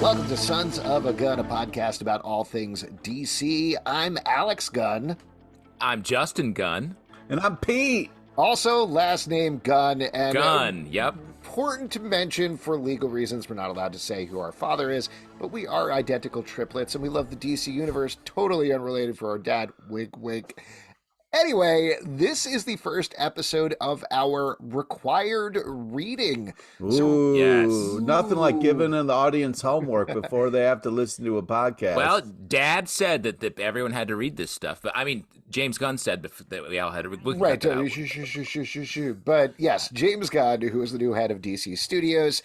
Welcome to Sons of a Gun, a podcast about all things DC. I'm Alex Gunn. I'm Justin Gunn. And I'm Pete. Also, last name Gunn. And Gunn, yep. Important to mention, for legal reasons, we're not allowed to say who our father is, but we are identical triplets, and we love the DC universe, totally unrelated for our dad. Wink, wink. Anyway, this is the first episode of our required reading. Ooh, yes. Nothing like giving the audience homework before they have to listen to a podcast. Well, Dad said that everyone had to read this stuff, but I mean, James Gunn said that we all had to read. Right. But yes, James Gunn, who is the new head of DC Studios,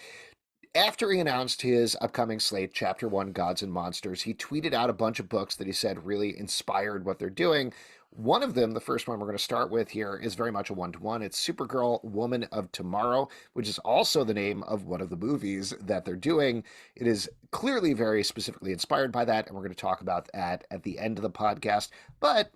after he announced his upcoming slate, Chapter 1, Gods and Monsters, he tweeted out a bunch of books that he said really inspired what they're doing. One of them, the first one we're going to start with here, is very much a one-to-one. It's Supergirl, Woman of Tomorrow, which is also the name of one of the movies that they're doing. It is clearly very specifically inspired by that, and we're going to talk about that at the end of the podcast. But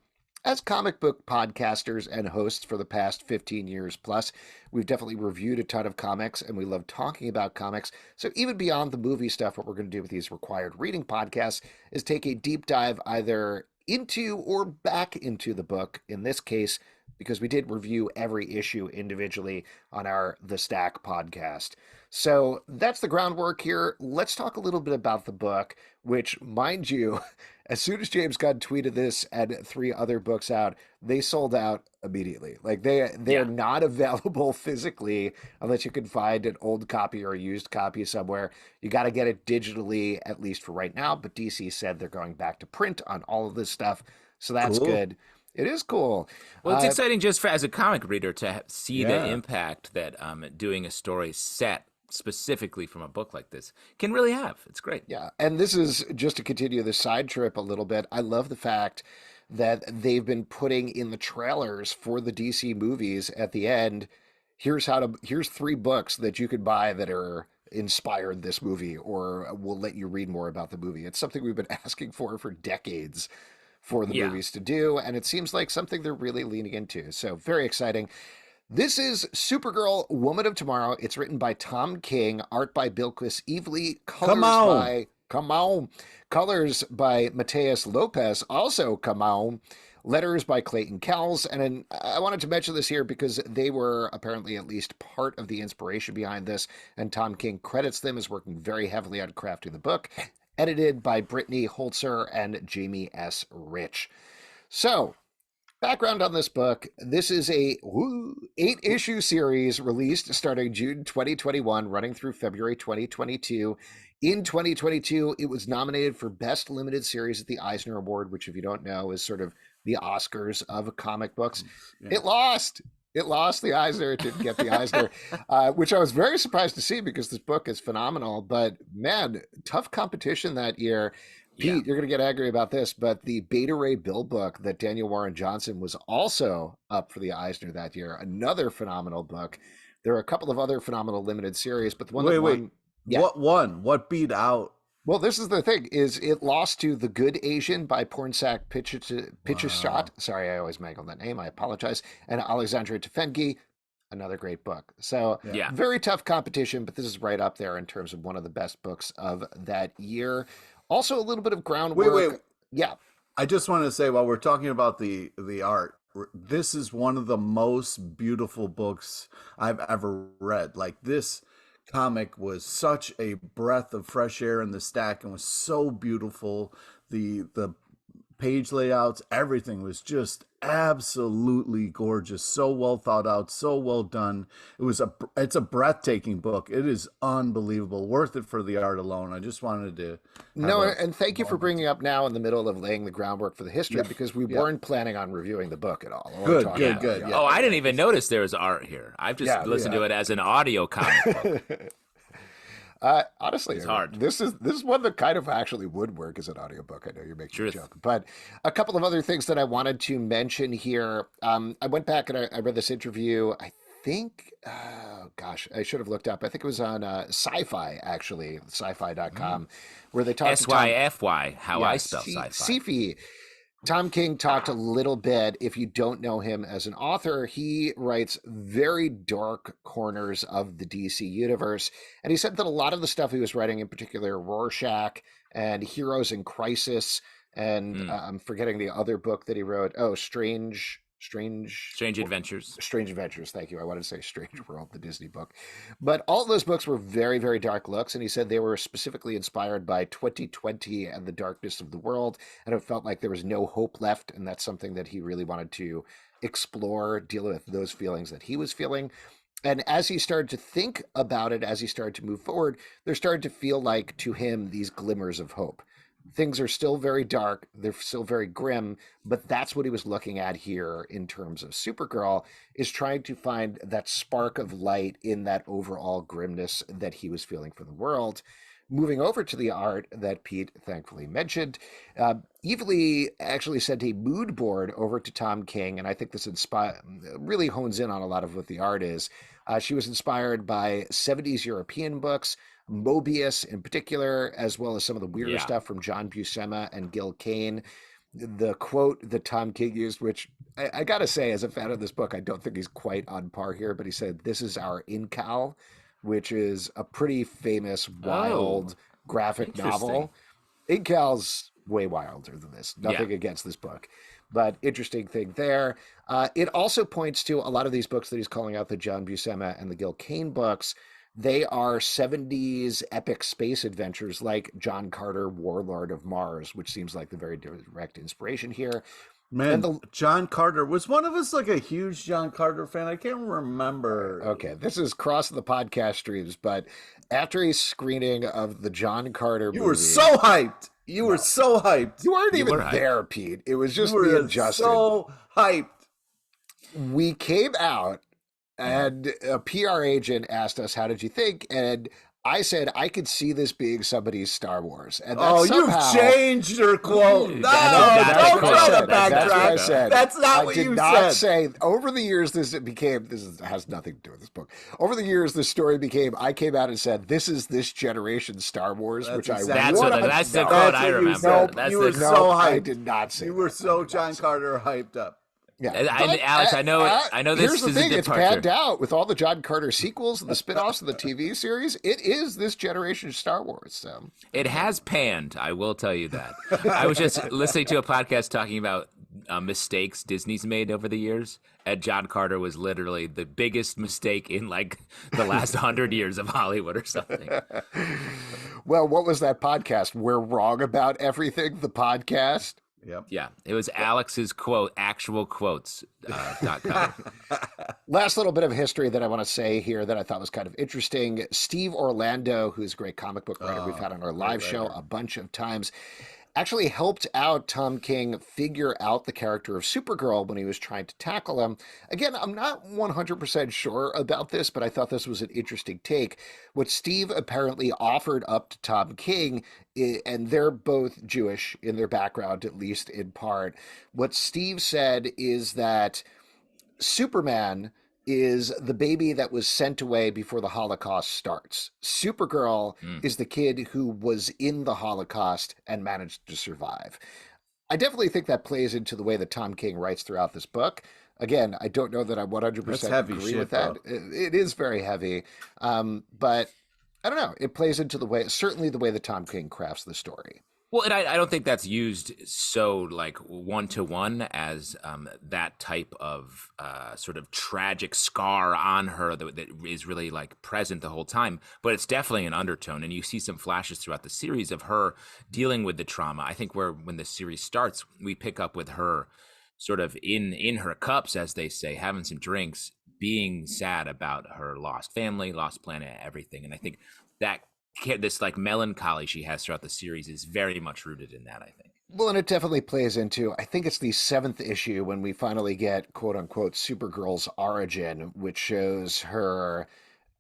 as comic book podcasters and hosts for the past 15 years plus, we've definitely reviewed a ton of comics, and we love talking about comics. So even beyond the movie stuff, what we're going to do with these required reading podcasts is take a deep dive either into or back into the book, in this case, because we did review every issue individually on our The Stack podcast. So that's the groundwork here. Let's talk a little bit about the book, which, mind you, as soon as James Gunn tweeted this and 3 other books out, they sold out immediately. Like they are not available physically unless you can find an old copy or a used copy somewhere. You got to get it digitally, at least for right now. But DC said they're going back to print on all of this stuff. So that's good. It is cool. Well, it's exciting just as a comic reader to see the impact that doing a story set specifically from a book like this can really have. It's great. Yeah. And this is just to continue the side trip a little bit. I love the fact that they've been putting in the trailers for the DC movies at the end. Here's 3 books that you could buy that are inspired this movie or will let you read more about the movie. It's something we've been asking for decades for the movies to do. And it seems like something they're really leaning into. So very exciting. This is Supergirl, Woman of Tomorrow. It's written by Tom King, art by Bilquis Evely, colors by Matheus Lopes, also letters by Clayton Cowles. And I wanted to mention this here because they were apparently at least part of the inspiration behind this, and Tom King credits them as working very heavily on crafting the book. Edited by Brittany, Holzherr, and Jamie S. Rich. So, background on this book. This is a 8-issue series released starting June 2021, running through February 2022. In 2022, it was nominated for Best Limited Series at the Eisner Award, which, if you don't know, is sort of the Oscars of comic books. Yeah. It lost the Eisner. It didn't get the Eisner, which I was very surprised to see because this book is phenomenal. But, man, tough competition that year. Pete, you're going to get angry about this, but the Beta Ray Bill book that Daniel Warren Johnson was also up for the Eisner that year. Another phenomenal book. There are a couple of other phenomenal limited series, but the one What won? What beat out? Well, this is the thing, is it lost to The Good Asian by Pornsak Pichashot. Sorry, I always mangle that name. I apologize. And Alexandra Tefengi, another great book. So very tough competition, but this is right up there in terms of one of the best books of that year. Also, a little bit of groundwork. Wait. Yeah. I just want to say, while we're talking about the art, this is one of the most beautiful books I've ever read. Like, this comic was such a breath of fresh air in the stack and was so beautiful. The page layouts, everything was just absolutely gorgeous. So well thought out, so well done. It's a breathtaking book. It is unbelievable. Worth it for the art alone. I just wanted to and thank you for bringing up now in the middle of laying the groundwork for the history, because we weren't planning on reviewing the book at all. Good. Yeah. Oh, I didn't even notice there was art here. I've just listened to it as an audio comic book. Honestly, it's hard. This is one that kind of actually would work as an audiobook. I know you're making a joke, but a couple of other things that I wanted to mention here. I went back and I read this interview. I think, I should have looked up. I think it was on Sci-Fi, actually, sci-fi.com, where they talked SYFY, how I spell sci-fi. Sci-Fi, Tom King talked a little bit. If you don't know him as an author, he writes very dark corners of the DC universe. And he said that a lot of the stuff he was writing, in particular Rorschach and Heroes in Crisis, and I'm forgetting the other book that he wrote. Oh, Strange Adventures. Strange Adventures. Thank you. I wanted to say Strange World, the Disney book. But all those books were very, very dark looks. And he said they were specifically inspired by 2020 and the darkness of the world. And it felt like there was no hope left. And that's something that he really wanted to explore, deal with those feelings that he was feeling. And as he started to think about it, as he started to move forward, there started to feel like to him these glimmers of hope. Things are still very dark, they're still very grim, but that's what he was looking at here in terms of Supergirl, is trying to find that spark of light in that overall grimness that he was feeling for the world. Moving over to the art that Pete thankfully mentioned, Evely actually sent a mood board over to Tom King, and I think this really hones in on a lot of what the art is. She was inspired by 70s European books, Mobius in particular, as well as some of the weirder stuff from John Buscema and Gil Kane. The quote that Tom King used, which I gotta say, as a fan of this book, I don't think he's quite on par here, but he said, "This is our Incal," which is a pretty famous, wild graphic novel. Incal's way wilder than this. Nothing against this book, but interesting thing there. It also points to a lot of these books that he's calling out, the John Buscema and the Gil Kane books. They are 70s epic space adventures like John Carter, Warlord of Mars, which seems like the very direct inspiration here. Man, John Carter, was one of us like a huge John Carter fan? I can't remember. Okay, this is crossing the podcast streams, but after a screening of the John Carter movie... You were so hyped! You were so hyped! You weren't even there, Pete. It was just me and Justin. So hyped! We came out, and a PR agent asked us, "How did you think?" And I said, I could see this being somebody's Star Wars. And you've changed your quote. No, don't try to backtrack. That's what I said. That's not what you said. I did not say, over the years, this has nothing to do with this book. Over the years, this story became, I came out and said, this is this generation Star Wars, that's the quote I remember. You were so hyped. I did not say You were so John Carter hyped up. Yeah, Alex, I know this is a departure. It's panned out with all the John Carter sequels and the spinoffs of the TV series. It is this generation Star Wars. So it has panned. I will tell you that. I was just listening to a podcast talking about mistakes Disney's made over the years, and John Carter was literally the biggest mistake in like the last 100 years of Hollywood or something. Well, what was that podcast? We're wrong about everything. The podcast. Yep. Yeah, it was Alex's quote, actualquotes.com. Last little bit of history that I want to say here that I thought was kind of interesting. Steve Orlando, who's a great comic book writer we've had on our live show a bunch of times, actually helped out Tom King figure out the character of Supergirl when he was trying to tackle him. Again, I'm not 100% sure about this, but I thought this was an interesting take. What Steve apparently offered up to Tom King, and they're both Jewish in their background, at least in part. What Steve said is that Superman is the baby that was sent away before the Holocaust starts. Supergirl is the kid who was in the Holocaust and managed to survive. I definitely think that plays into the way that Tom King writes throughout this book. Again, I don't know that I 100% agree with that. It is very heavy. But I don't know. It plays into certainly the way that Tom King crafts the story. Well, and I don't think that's used so like one-to-one as that type of sort of tragic scar on her that is really like present the whole time. But it's definitely an undertone, and you see some flashes throughout the series of her dealing with the trauma. I think when the series starts, we pick up with her sort of in her cups, as they say, having some drinks, being sad about her lost family, lost planet, everything. And I think that this like melancholy she has throughout the series is very much rooted in that, I think. Well, and it definitely plays into, I think it's the 7th issue when we finally get quote unquote Supergirl's origin, which shows her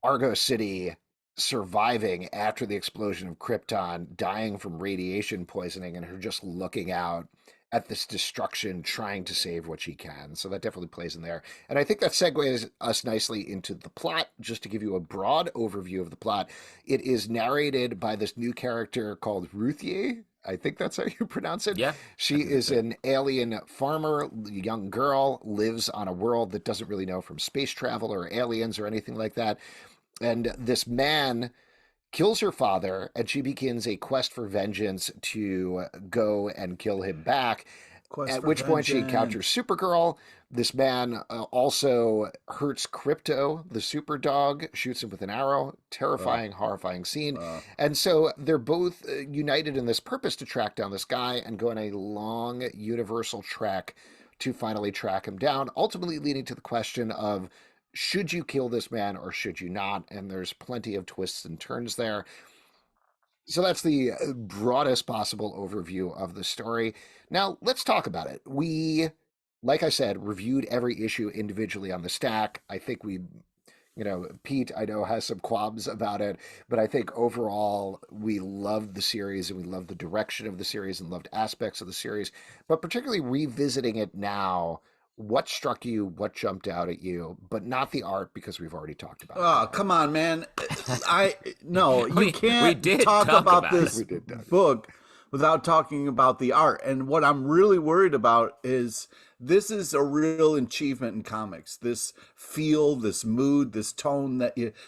Argo City surviving after the explosion of Krypton, dying from radiation poisoning, and her just looking out at this destruction, trying to save what she can. So that definitely plays in there. And I think that segues us nicely into the plot. Just to give you a broad overview of the plot, it is narrated by this new character called Ruthye. I think that's how you pronounce it. Yeah, I She think that's is it. an alien farmer, young girl, lives on a world that doesn't really know from space travel or aliens or anything like that. And this man kills her father, and she begins a quest for vengeance to go and kill him back. Quest At for which point she encounters vengeance. Supergirl. This man also hurts Crypto, the super dog, shoots him with an arrow. Uh, Terrifying, horrifying scene. uh, And so they're both united in this purpose to track down this guy and go on a long universal trek to finally track him down, ultimately leading to the question of should you kill this man or should you not? And there's plenty of twists and turns there. So that's the broadest possible overview of the story. Now, let's talk about it. We, like I said, reviewed every issue individually on the stack. I think Pete, I know, has some qualms about it, but I think overall we loved the series and we loved the direction of the series and loved aspects of the series. But particularly revisiting it now, what struck you, what jumped out at you, but not the art because we've already talked about the oh, art. come on, man. I no, you We can't did talk talk about about it. We this did talk. book without talking about the art. And what I'm really worried about is this is a real achievement in comics. This feel, this mood, this tone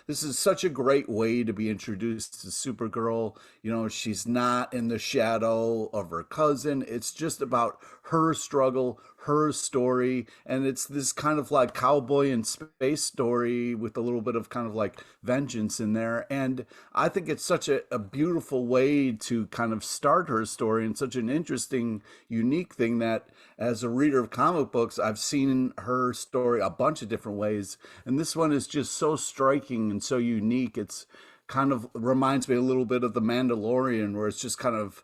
this is such a great way to be introduced to Supergirl. You know, she's not in the shadow of her cousin. It's just about her struggle, her story, and it's this kind of like cowboy and space story with a little bit of kind of like vengeance in there. And I think it's such a beautiful way to kind of start her story, and such an interesting, unique thing that as a reader of comic books, I've seen her story a bunch of different ways. And this one is just so striking and so unique. It's kind of reminds me a little bit of The Mandalorian, where it's just kind of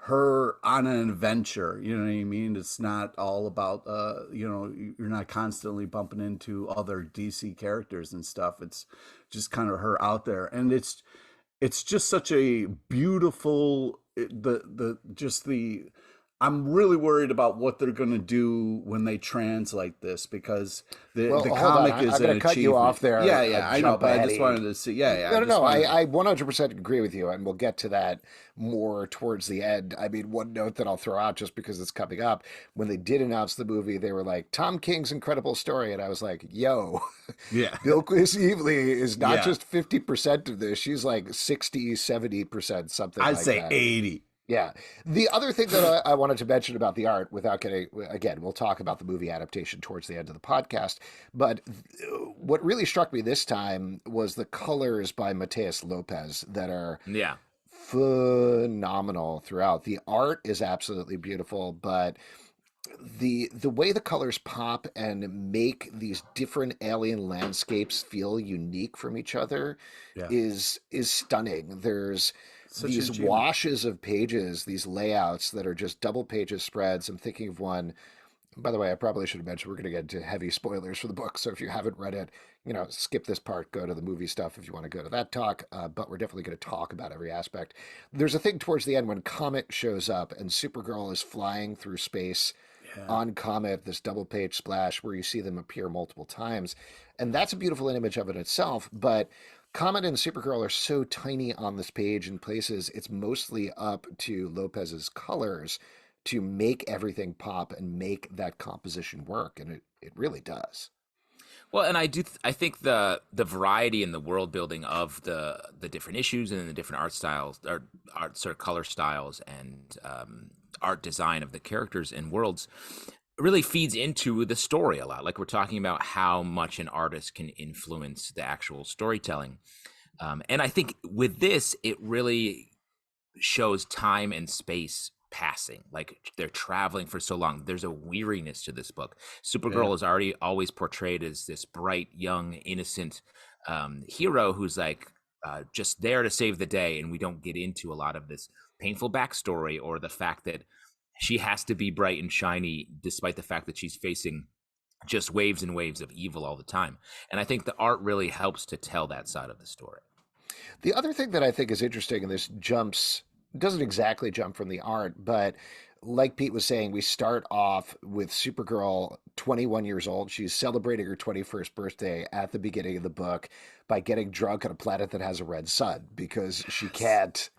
her on an adventure. You know what I mean? It's not all about, you're not constantly bumping into other DC characters and stuff. It's just kind of her out there. And it's just such a beautiful, the, just the, I'm really worried about what they're going to do when they translate this, because Well, the hold on. comic is I'm an going to cut you achievement. off there. Yeah, yeah, I know, Jump but I ahead just of wanted you. to see. Yeah, yeah, No, I no, just no. wanted. I 100% agree with you, and we'll get to that more towards the end. I mean, one note that I'll throw out just because it's coming up, when they did announce the movie, they were like, Tom King's incredible story. And I was like, yo, Yeah, Bilquis Evely is not yeah. just 50% of this. She's like 60, 70%, something I'd like say that. 80. Yeah. The other thing that I wanted to mention about the art, without getting, again, we'll talk about the movie adaptation towards the end of the podcast. But what really struck me this time was the colors by Matheus Lopes that are Yeah. phenomenal throughout. The art is absolutely beautiful, but the way the colors pop and make these different alien landscapes feel unique from each other Yeah, is stunning. There's such an these achievement. washes of pages, these layouts that are just double pages spreads. I'm thinking of one. By the way, I probably should have mentioned we're going to get into heavy spoilers for the book. So if you haven't read it, skip this part, go to the movie stuff if you want to go to that talk. But we're definitely going to talk about every aspect. There's a thing towards the end when Comet shows up and Supergirl is flying through space Yeah, on Comet, this double page splash where you see them appear multiple times. And that's a beautiful image of it itself. But Comet and Supergirl are so tiny on this page in places, it's mostly up to Lopez's colors to make everything pop and make that composition work. And it really does. Well, and I think the variety and the world building of the different issues and the different art styles or art sort of color styles and art design of the characters and worlds really feeds into the story a lot. Like we're talking about how much an artist can influence the actual storytelling. And I think with this, it really shows time and space passing. Like they're traveling for so long. There's a weariness to this book. yeah. Supergirl is already always portrayed as this bright, young, innocent hero who's like just there to save the day. And we don't get into a lot of this painful backstory or the fact that she has to be bright and shiny despite the fact that she's facing just waves and waves of evil all the time. And I think the art really helps to tell that side of the story. The other thing that I think is interesting, and this doesn't exactly jump from the art, but like Pete was saying, we start off with Supergirl, 21 years old. She's celebrating her 21st birthday at the beginning of the book by getting drunk on a planet that has a red sun because she Yes. can't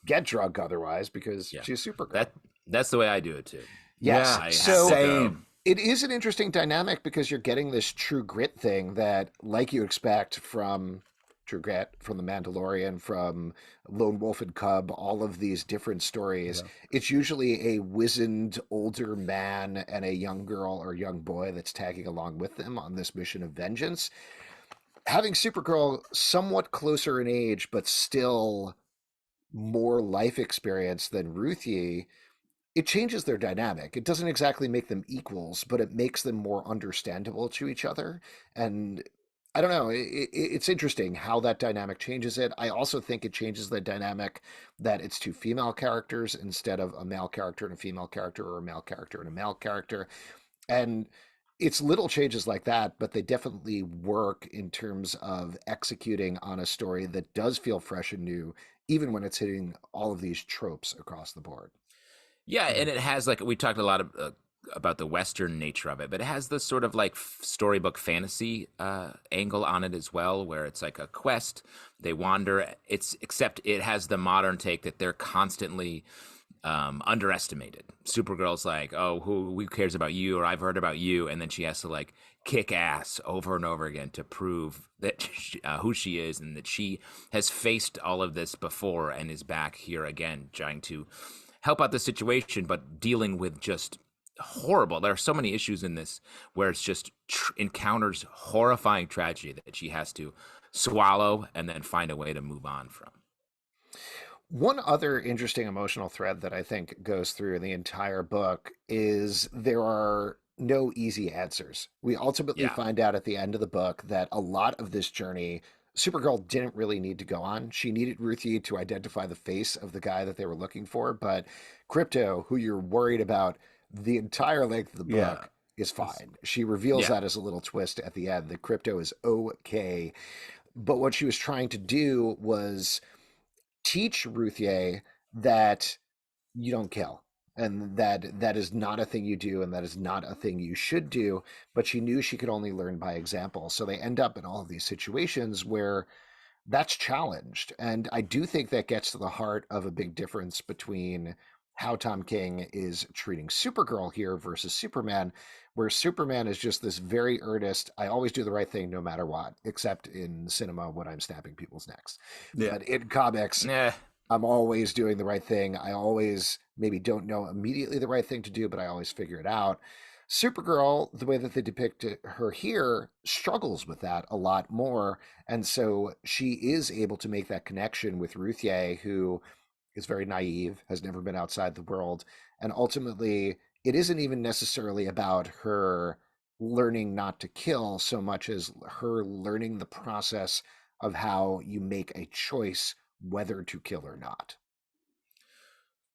get drunk otherwise because Yeah. she's Supergirl. That's the way I do it too. Yes. Yeah, I have So to go. same. it is an interesting dynamic because you're getting this true grit thing that, like you expect from True Grit, from The Mandalorian, from Lone Wolf and Cub, all of these different stories. Yeah. It's usually a wizened older man and a young girl or young boy that's tagging along with them on this mission of vengeance. Having Supergirl somewhat closer in age, but still more life experience than Ruthye, it changes their dynamic. It doesn't exactly make them equals, but it makes them more understandable to each other. And I don't know, it's interesting how that dynamic changes it. I also think it changes the dynamic that it's two female characters instead of a male character and a female character, or a male character and a male character. And it's little changes like that, but they definitely work in terms of executing on a story that does feel fresh and new, even when it's hitting all of these tropes across the board. Yeah, and it has like we talked a lot of, about the Western nature of it, but it has this sort of like storybook fantasy angle on it as well, where it's like a quest. They wander. It's except it has the modern take that they're constantly underestimated. Supergirl's like, oh, who cares about you? Or I've heard about you, and then she has to like kick ass over and over again to prove that who she is, and that she has faced all of this before and is back here again, trying to help out the situation, but dealing with just horrible. There are so many issues in this where it's just encounters horrifying tragedy that she has to swallow and then find a way to move on from. One other interesting emotional thread that I think goes through the entire book is there are no easy answers. We ultimately Yeah. find out at the end of the book that a lot of this journey, Supergirl didn't really need to go on. She needed Ruthye to identify the face of the guy that they were looking for, but Crypto, who you're worried about the entire length of the book, Yeah. is fine. She reveals Yeah. that as a little twist at the end, that Crypto is okay. But what she was trying to do was teach Ruthye that you don't kill, and that is not a thing you do, and that is not a thing you should do. But she knew she could only learn by example. So they end up in all of these situations where that's challenged. And I do think that gets to the heart of a big difference between how Tom King is treating Supergirl here versus Superman, where Superman is just this very earnest, I always do the right thing no matter what, except in cinema when I'm snapping people's necks. Yeah. But in comics, Nah. I'm always doing the right thing. I always maybe don't know immediately the right thing to do, but I always figure it out. Supergirl, the way that they depict her here, struggles with that a lot more. And so she is able to make that connection with Ruthye, who is very naive, has never been outside the world. And ultimately, it isn't even necessarily about her learning not to kill so much as her learning the process of how you make a choice whether to kill or not.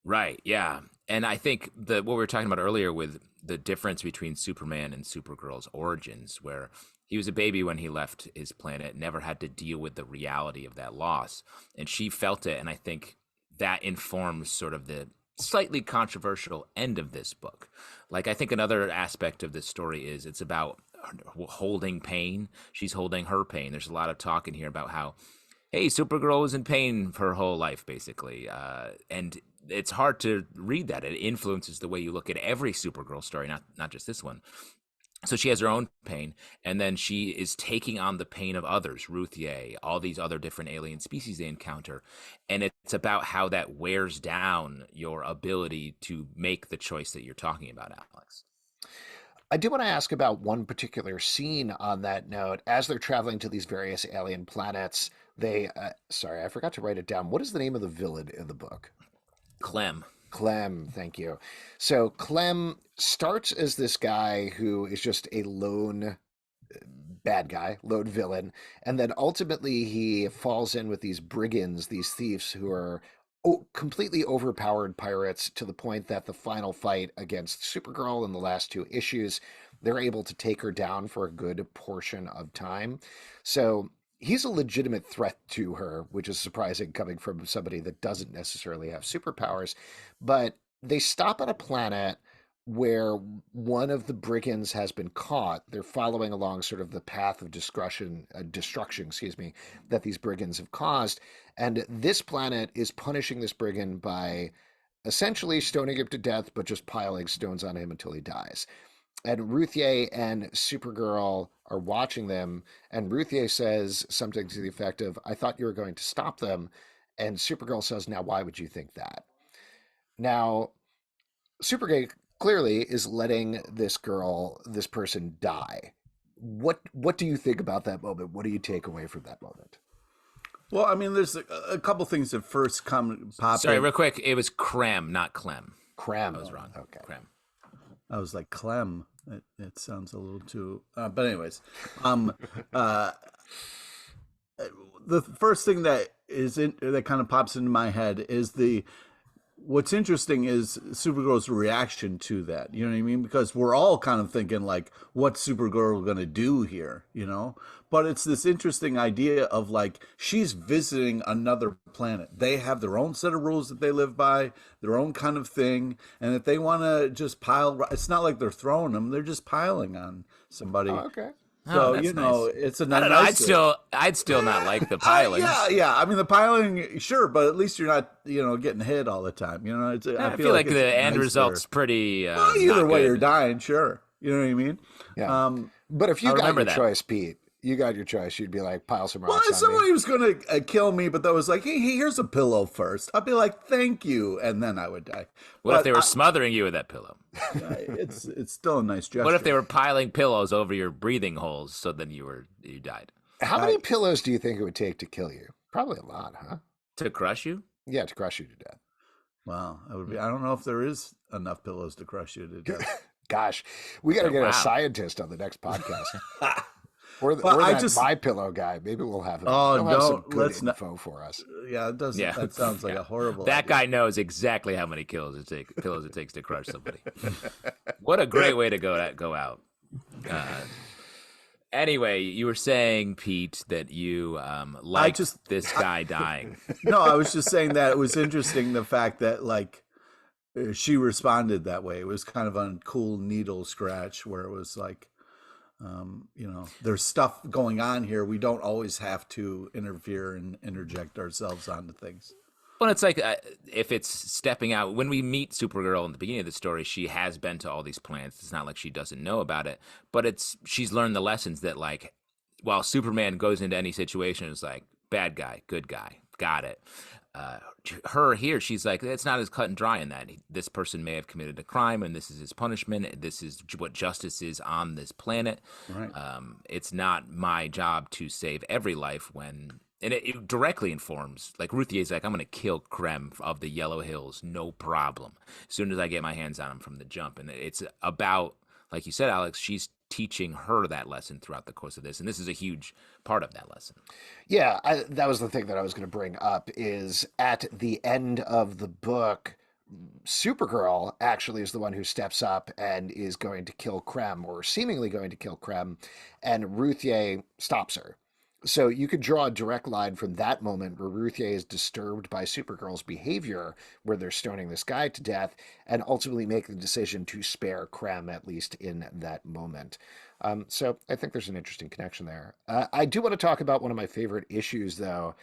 Right. Yeah. And I think what we were talking about earlier with the difference between Superman and Supergirl's origins, where he was a baby when he left his planet, never had to deal with the reality of that loss. And she felt it. And I think that informs sort of the slightly controversial end of this book. Like, I think another aspect of this story is it's about holding pain. She's holding her pain. There's a lot of talk in here about how, hey, Supergirl was in pain for her whole life, basically. And it's hard to read that. It influences the way you look at every Supergirl story, not just this one. So she has her own pain, and then she is taking on the pain of others, Ruthye, all these other different alien species they encounter. And it's about how that wears down your ability to make the choice that you're talking about, Alex. I do want to ask about one particular scene on that note. As they're traveling to these various alien planets, sorry, I forgot to write it down. What is the name of the villain in the book? Clem. Clem, thank you. So Clem starts as this guy who is just a lone bad guy, lone villain, and then ultimately he falls in with these brigands, these thieves who are completely overpowered pirates, to the point that the final fight against Supergirl in the last two issues, they're able to take her down for a good portion of time. So he's a legitimate threat to her, which is surprising coming from somebody that doesn't necessarily have superpowers. But they stop on a planet where one of the brigands has been caught. They're following along sort of the path of destruction, excuse me, that these brigands have caused. And this planet is punishing this brigand by essentially stoning him to death, but just piling stones on him until he dies. And Ruthye and Supergirl are watching them, and Ruthye says something to the effect of, I thought you were going to stop them. And Supergirl says, now, why would you think that? Now, Supergirl clearly is letting this person die. What do you think about that moment? What do you take away from that moment? Well, I mean, there's a couple things that first pop. Sorry, real quick. It was Crem, not Clem. Crem. I was wrong. Okay. Crem. I was like Clem. It sounds a little too. But anyways, the first thing that kind of pops into my head is what's interesting is Supergirl's reaction to that. You know what I mean? Because we're all kind of thinking like, what's Supergirl going to do here? You know? But it's this interesting idea of like, she's visiting another planet. They have their own set of rules that they live by, their own kind of thing. And if they want to just pile, it's not like they're throwing them. They're just piling on somebody. Oh, okay. So, that's you know, nice. it's a I don't know. nice. I'd still not like the piling. Yeah. I mean, the piling, sure, but at least you're not, getting hit all the time. You know, I feel like the end result's pretty. Well, either way, you're dying. Sure, you know what I mean. Yeah. But if you got your choice, Pete, you got your choice. You'd be like, pile some rocks. Well, if on somebody me. was going to kill me, but that was like, hey, here's a pillow first. I'd be like, thank you, and then I would die. What if they were smothering you with that pillow? It's still a nice gesture. What if they were piling pillows over your breathing holes so then you died? How many pillows do you think it would take to kill you? Probably a lot, huh? To crush you? Yeah, to crush you to death. Wow, that would be. I don't know if there is enough pillows to crush you to death. Gosh, we got to get a scientist on the next podcast. Or My Pillow guy. Maybe we'll have him. Oh, have some good let's info for us. Yeah, it does. Yeah. That sounds like a horrible. That idea. guy knows exactly how many pillows it takes to crush somebody. What a great way to go out. Anyway, you were saying, Pete, that you liked this guy dying. No, I was just saying that it was interesting the fact that like she responded that way. It was kind of a cool needle scratch where it was like. There's stuff going on here. We don't always have to interfere and interject ourselves onto things. Well, it's like if it's stepping out. When we meet Supergirl in the beginning of the story, she has been to all these planets. It's not like she doesn't know about it, but she's learned the lessons that like, while Superman goes into any situation, it's like bad guy, good guy, got it. Her here, she's like, it's not as cut and dry in that this person may have committed a crime and this is his punishment. This is what justice is on this planet. Right. It's not my job to save every life and it directly informs, like Ruthye's like, I'm going to kill Creme of the Yellow Hills, no problem, as soon as I get my hands on him from the jump. And it's about, like you said, Alex, she's teaching her that lesson throughout the course of this, and this is a huge part of that lesson. Yeah, that was the thing that I was going to bring up is at the end of the book, Supergirl actually is the one who steps up and is going to kill Creme, or seemingly going to kill Creme, and Ruthye stops her. So you could draw a direct line from that moment where Ruthye is disturbed by Supergirl's behavior, where they're stoning this guy to death, and ultimately make the decision to spare Creme, at least in that moment. So I think there's an interesting connection there. I do want to talk about one of my favorite issues, though,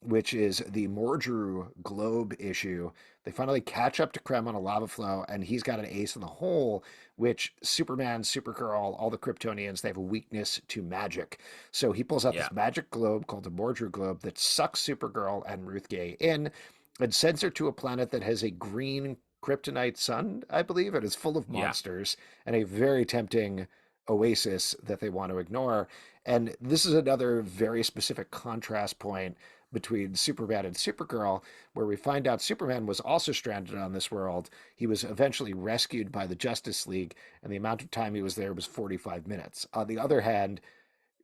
which is the Mordru Globe issue. They finally catch up to Creme on a lava flow, and he's got an ace in the hole, which Superman, Supergirl, all the Kryptonians, they have a weakness to magic. So he pulls out this magic globe called the Mordru Globe that sucks Supergirl and Ruthye in and sends her to a planet that has a green kryptonite sun, I believe. It is full of monsters and a very tempting oasis that they want to ignore. And this is another very specific contrast point between Superman and Supergirl, where we find out Superman was also stranded on this world. He was eventually rescued by the Justice League, and the amount of time he was there was 45 minutes. On the other hand,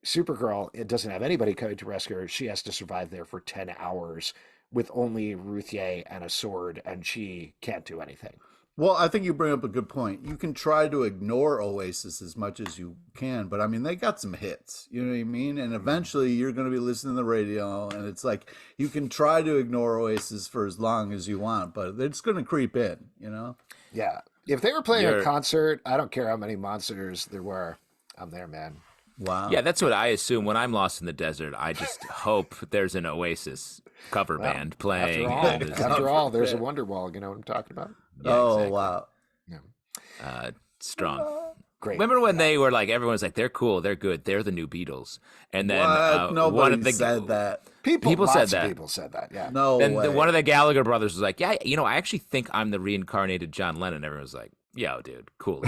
Supergirl, it doesn't have anybody coming to rescue her. She has to survive there for 10 hours with only Ruthye and a sword, and she can't do anything. Well, I think you bring up a good point. You can try to ignore Oasis as much as you can, but I mean, they got some hits, you know what I mean? And eventually you're going to be listening to the radio, and it's like, you can try to ignore Oasis for as long as you want, but it's going to creep in, you know? Yeah. If they were playing a You're concert, I don't care how many monsters there were. I'm there, man. Wow. Yeah, that's what I assume when I'm lost in the desert. I just hope there's an Oasis cover Well, band playing. after all, there's a Wonderwall. You know what I'm talking about? Yeah, Oh, exactly. wow. Yeah. Strong. Great. Remember when they were like, everyone's like, they're cool, they're good, they're the new Beatles, and then What? one Nobody of the said that. people lots said of that. people said that. Yeah. No Then way. one of the Gallagher brothers was like, yeah, I actually think I'm the reincarnated John Lennon. Everyone was like, yo, dude, cool.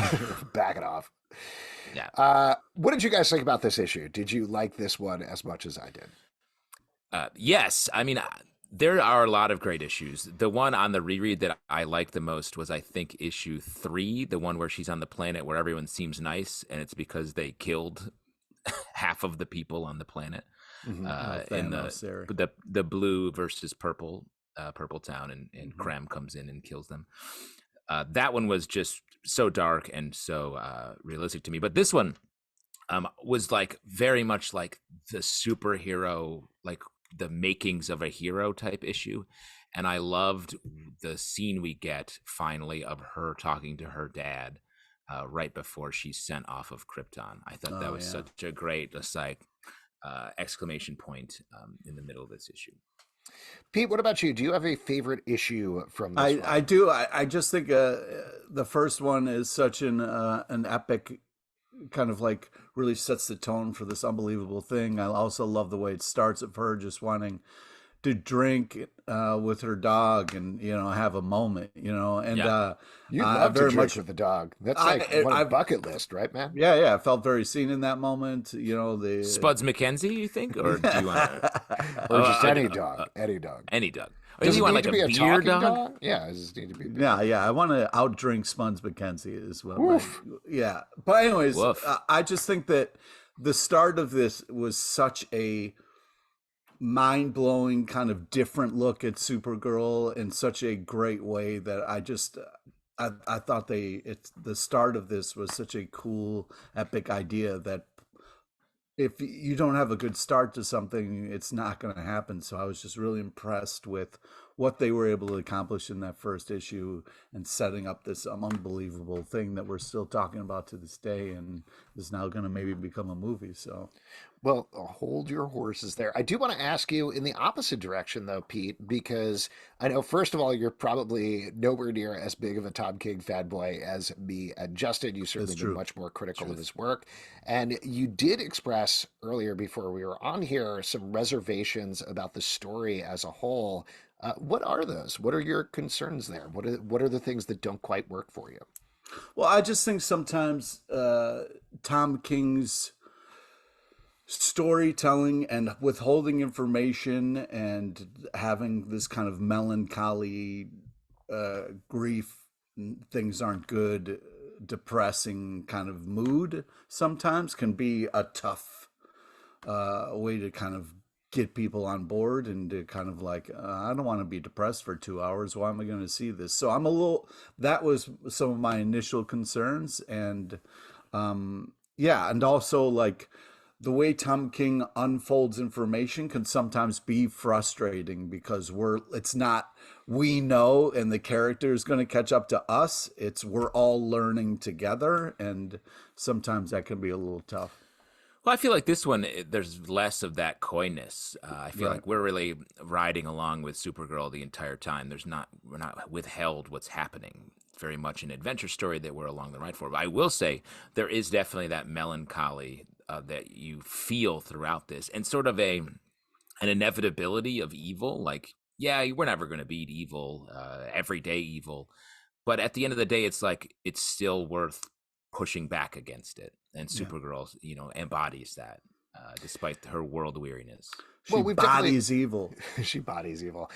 Back it off. Yeah. What did you guys think about this issue? Did you like this one as much as I did? Yes, I mean, there are a lot of great issues. The one on the reread that I liked the most was, I think, issue 3, the one where she's on the planet where everyone seems nice, and it's because they killed half of the people on the planet. Mm-hmm. In the blue versus purple town, and Krem comes in and kills them. That one was just so dark and so realistic to me. But this one was like very much like the superhero, like the makings of a hero type issue. And I loved the scene we get finally of her talking to her dad right before she's sent off of Krypton. I thought that was such a great, just like exclamation point in the middle of this issue. Pete, what about you? Do you have a favorite issue from this one? I do. I just think the first one is such an epic, kind of like really sets the tone for this unbelievable thing. I also love the way it starts of her just wanting to drink with her dog and, you know, have a moment, you know, and you'd love to drink with the dog. That's like a bucket list, right, man? Yeah. I felt very seen in that moment. You know, the Spuds McKenzie, you think, or do you want to, or just any dog, any dog, any dog? Or does you it want need like to be a a beer talking dog? Yeah, does it need to be? Yeah. I want to outdrink Spuds McKenzie as well. Yeah, but anyways, I just think that the start of this was such a mind-blowing kind of different look at Supergirl in such a great way that I thought the start of this was such a cool epic idea that if you don't have a good start to something, it's not going to happen. So I was just really impressed with what they were able to accomplish in that first issue and setting up this unbelievable thing that we're still talking about to this day and is now going to maybe become a movie. So, well, hold your horses there. I do want to ask you in the opposite direction, though, Pete, because I know, first of all, you're probably nowhere near as big of a Tom King fanboy as me and Justin. You certainly been much more critical of his work. And you did express earlier before we were on here some reservations about the story as a whole. What are those? What are your concerns there? What are the things that don't quite work for you? Well, I just think sometimes Tom King's storytelling and withholding information and having this kind of melancholy grief, things aren't good, depressing kind of mood sometimes can be a tough way to kind of get people on board and to kind of like, I don't want to be depressed for 2 hours. Why am I going to see this? So that was some of my initial concerns. And and also like the way Tom King unfolds information can sometimes be frustrating because it's not, we know, and the character is going to catch up to us. We're all learning together. And sometimes that can be a little tough. Well, I feel like this one, there's less of that coyness. I feel like we're really riding along with Supergirl the entire time. We're not withheld what's happening. It's very much an adventure story that we're along the ride for. But I will say there is definitely that melancholy that you feel throughout this, and sort of an inevitability of evil. Like, yeah, we're never going to beat evil, everyday evil. But at the end of the day, it's like it's still worth pushing back against it. And Supergirl, embodies that, despite her world weariness. She bodies evil. She bodies evil.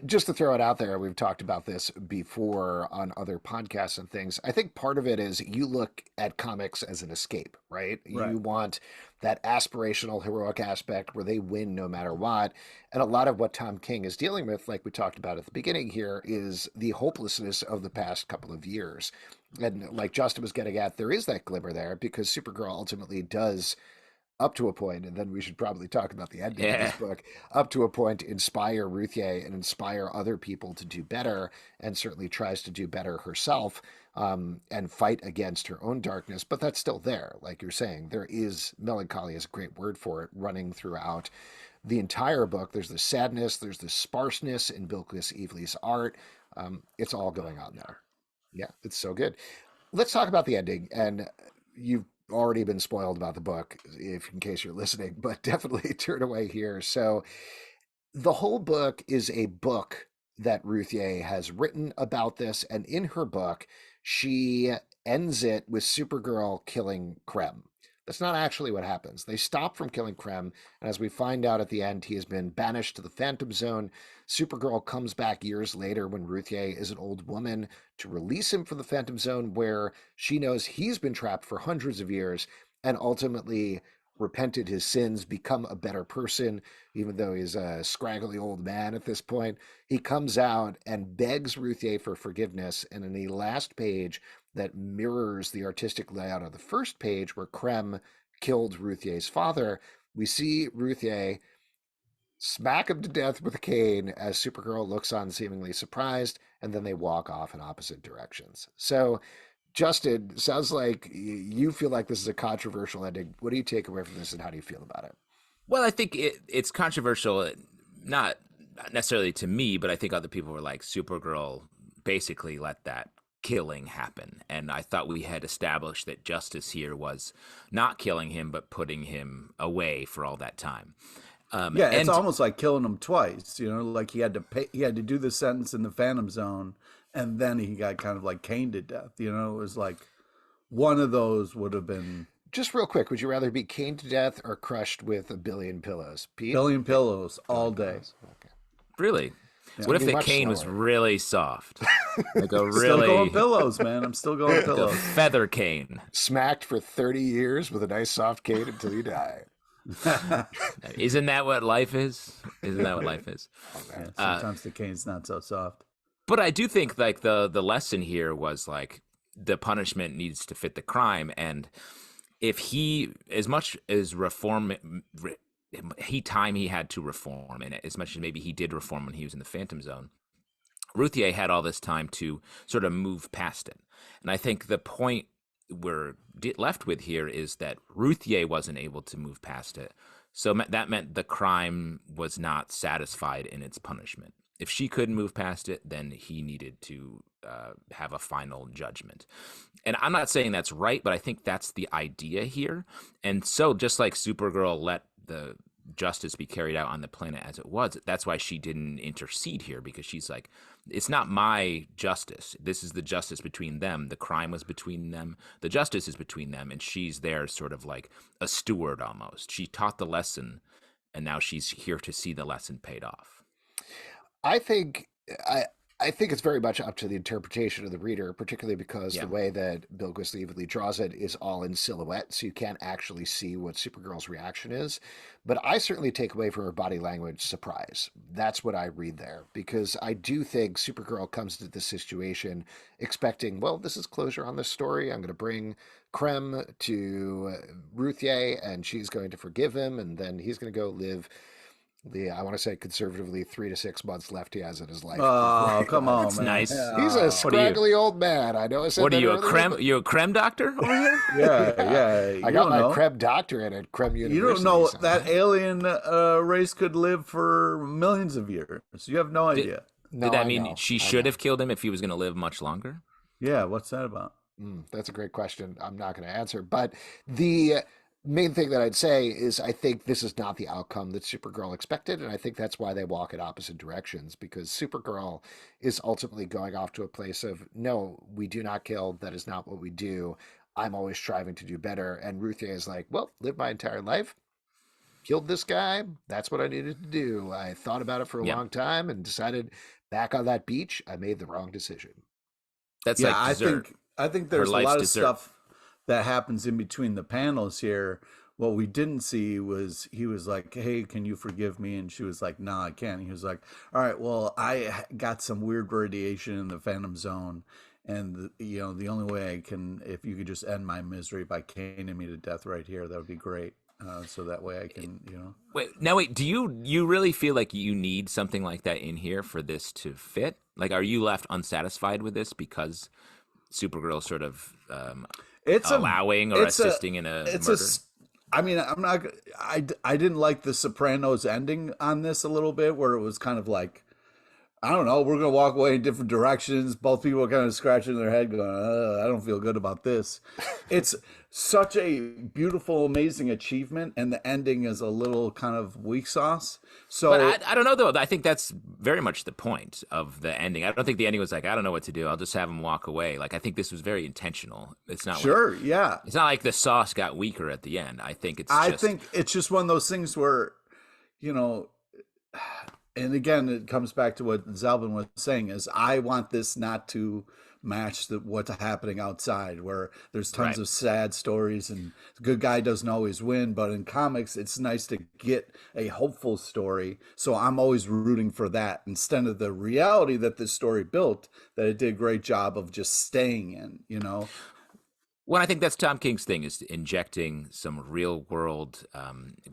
Just to throw it out there, we've talked about this before on other podcasts and things. I think part of it is you look at comics as an escape, right? You want that aspirational, heroic aspect where they win no matter what. And a lot of what Tom King is dealing with, like we talked about at the beginning here, is the hopelessness of the past couple of years. And like Justin was getting at, there is that glimmer there because Supergirl ultimately does, up to a point, and then we should probably talk about the ending of this book, up to a point, inspire Ruthye and inspire other people to do better, and certainly tries to do better herself. and fight against her own darkness, but that's still there. Like you're saying, there is melancholy is a great word for it running throughout the entire book. There's the sadness, there's the sparseness in Bilquis Evely's art. It's all going on there. Yeah, it's so good. Let's talk about the ending. And you've already been spoiled about the book, if in case you're listening, but definitely turn away here. So the whole book is a book that Ruthye has written about this, and in her book, she ends it with Supergirl killing Krem. That's not actually what happens. They stop from killing Krem, and as we find out at the end, he has been banished to the Phantom Zone. Supergirl comes back years later when Ruthye is an old woman to release him from the Phantom Zone, where she knows he's been trapped for hundreds of years and ultimately repented his sins, become a better person, even though he's a scraggly old man at this point. He comes out and begs Ruthye for forgiveness, and in the last page that mirrors the artistic layout of the first page where Krem killed Ruthye's father, we see Ruthye smack him to death with a cane as Supergirl looks on seemingly surprised, and then they walk off in opposite directions. So Justin, sounds like you feel like this is a controversial ending. What do you take away from this, and how do you feel about it? Well, I think it's controversial, not necessarily to me, but I think other people were like, Supergirl basically let that killing happen. And I thought we had established that justice here was not killing him, but putting him away for all that time. Yeah, it's almost like killing him twice. Like he had to do the sentence in the Phantom Zone, and then he got kind of like caned to death. It was like one of those would have been. Just real quick, would you rather be caned to death or crushed with a billion pillows? Pete? Billion pillows all day. Okay. Really? Yeah. What if the cane was really soft? Like a really Still going pillows, man. I'm still going like pillows. a feather cane. Smacked for 30 years with a nice soft cane until you die. Isn't that what life is? Isn't that what life is? Yeah, sometimes the cane's not so soft. But I do think like the lesson here was like the punishment needs to fit the crime, and if he, as much as he had to reform, and as much as maybe he did reform when he was in the Phantom Zone, Ruthye had all this time to sort of move past it. And I think the point we're left with here is that Ruthye wasn't able to move past it. So that meant the crime was not satisfied in its punishment. If she couldn't move past it, then he needed to have a final judgment. And I'm not saying that's right, but I think that's the idea here. And so just like Supergirl let the justice be carried out on the planet as it was, that's why she didn't intercede here, because she's like, it's not my justice. This is the justice between them. The crime was between them. The justice is between them. And she's there sort of like a steward almost. She taught the lesson, and now she's here to see the lesson paid off. I think it's very much up to the interpretation of the reader, particularly because the way that Bilquis Evely draws it is all in silhouette, so you can't actually see what Supergirl's reaction is. But I certainly take away from her body language surprise. That's what I read there, because I do think Supergirl comes to this situation expecting, well, this is closure on this story. I'm going to bring Krem to Ruthye, and she's going to forgive him, and then he's going to go live I want to say conservatively 3 to 6 months left he has in his life. Oh, come on, That's man. nice. He's a scraggly old man. I know I said What are that you, earlier, you a creme doctor over here? Yeah. I got my Krem doctorate at Krem University. You don't know somehow. that alien race could live for millions of years. You have no idea. No, Did that I mean know. she should have killed him if he was going to live much longer? Yeah, what's that about? That's a great question. I'm not going to answer. But the main thing that I'd say is I think this is not the outcome that Supergirl expected, and I think that's why they walk in opposite directions, because Supergirl is ultimately going off to a place of, no, we do not kill. That is not what we do. I'm always striving to do better. And Ruthye is like, well, lived my entire life, killed this guy. That's what I needed to do. I thought about it for a long time and decided back on that beach, I made the wrong decision. That's like dessert. I think there's a life's lot of dessert. stuff that happens in between the panels here. What we didn't see was he was like, hey, can you forgive me? And she was like, no, I can't. He was like, all right, well, I got some weird radiation in the Phantom Zone. And, the only way I can, if you could just end my misery by caning me to death right here, that would be great. So that way I can, Wait, do you really feel like you need something like that in here for this to fit? Like, are you left unsatisfied with this because Supergirl sort of It's allowing or it's a assisting in a it's murder? I mean, I'm not. I didn't like the Sopranos ending on this a little bit, where it was kind of like, I don't know, we're gonna walk away in different directions. Both people are kind of scratching their head, going, I don't feel good about this. It's such a beautiful, amazing achievement, and the ending is a little kind of weak sauce. But So I don't know though. I think that's very much the point of the ending. I don't think the ending was like, I don't know what to do. I'll just have him walk away. Like I think this was very intentional. It's not like sure, yeah, it's not like the sauce got weaker at the end. I think it's I just think it's just one of those things where, you know, and again, it comes back to what Zalvin was saying: is I want this not to match what's happening outside, where there's tons right. of sad stories and the good guy doesn't always win. But in comics, it's nice to get a hopeful story. So I'm always rooting for that instead of the reality that this story built, that it did a great job of just staying in, you know? Well, I think that's Tom King's thing, is injecting some real world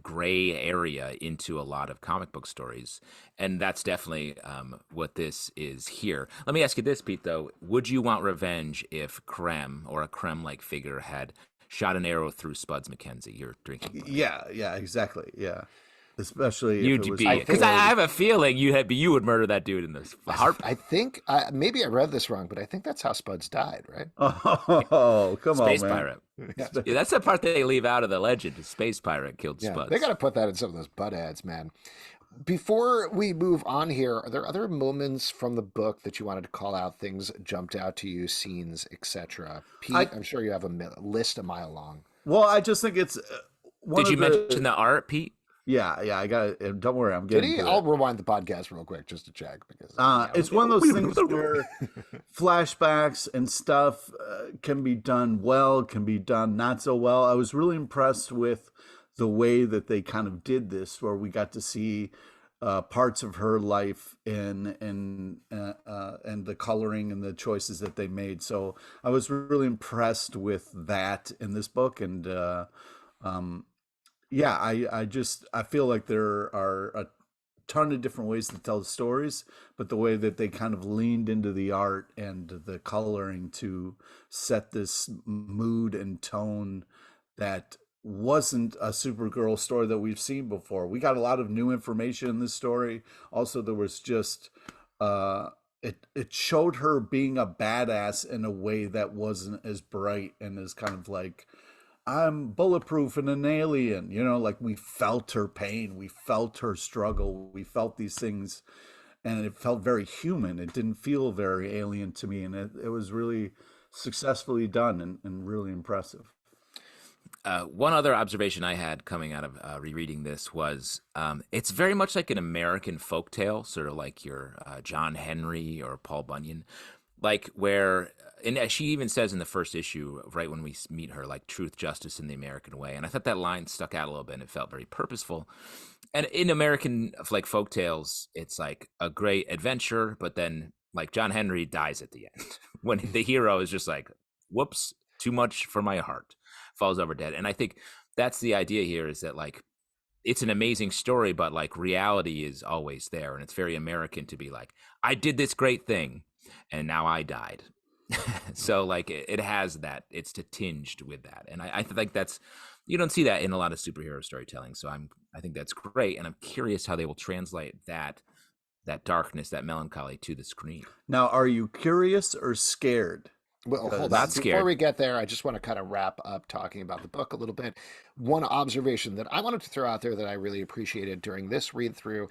gray area into a lot of comic book stories. And that's definitely what this is here. Let me ask you this, Pete, though. Would you want revenge if Krem or a Krem-like figure had shot an arrow through Spuds McKenzie, your drinking buddy? Yeah, exactly. Yeah. Especially if it You'd was be, because I have a feeling you would murder that dude in the heartbeat. I think maybe I read this wrong, but I think that's how Spuds died, right? Oh, come on, Space man. pirate. Yeah, that's the part they leave out of the legend. The space pirate killed Yeah, Spuds. they got to put that in some of those butt ads, man. Before we move on here, are there other moments from the book that you wanted to call out? Things jumped out to you, scenes, etc. Pete, I'm sure you have a list a mile long. Well, I just think it's one Did of you the. mention the art, Pete? Yeah, I got it. Don't worry, I'm Did getting he? to I'll it. rewind the podcast real quick just to check because It's one of those things where flashbacks and stuff can be done well, can be done not so well. I was really impressed with the way that they kind of did this, where we got to see parts of her life and the coloring and the choices that they made. So I was really impressed with that in this book, and yeah, I feel like there are a ton of different ways to tell stories, but the way that they kind of leaned into the art and the coloring to set this mood and tone that wasn't a Supergirl story that we've seen before. We got a lot of new information in this story. Also, there was just it showed her being a badass in a way that wasn't as bright and as kind of like, I'm bulletproof and an alien, you know, like we felt her pain, we felt her struggle, we felt these things, and it felt very human. It didn't feel very alien to me, and it was really successfully done and really impressive. One other observation I had coming out of rereading this was it's very much like an American folktale, sort of like your John Henry or Paul Bunyan, like where, and she even says in the first issue, right when we meet her, like truth, justice, in the American way. And I thought that line stuck out a little bit, and it felt very purposeful. And in American like folk tales, it's like a great adventure, but then like John Henry dies at the end when the hero is just like, whoops, too much for my heart, falls over dead. And I think that's the idea here, is that like it's an amazing story, but like reality is always there. And it's very American to be like, I did this great thing and now I died. So like it has that, it's tinged with that. And I think that's, you don't see that in a lot of superhero storytelling. So I think that's great. And I'm curious how they will translate that darkness, that melancholy to the screen. Now, are you curious or scared? Well, hold on. Not scared. Before we get there, I just want to kind of wrap up talking about the book a little bit. One observation that I wanted to throw out there that I really appreciated during this read through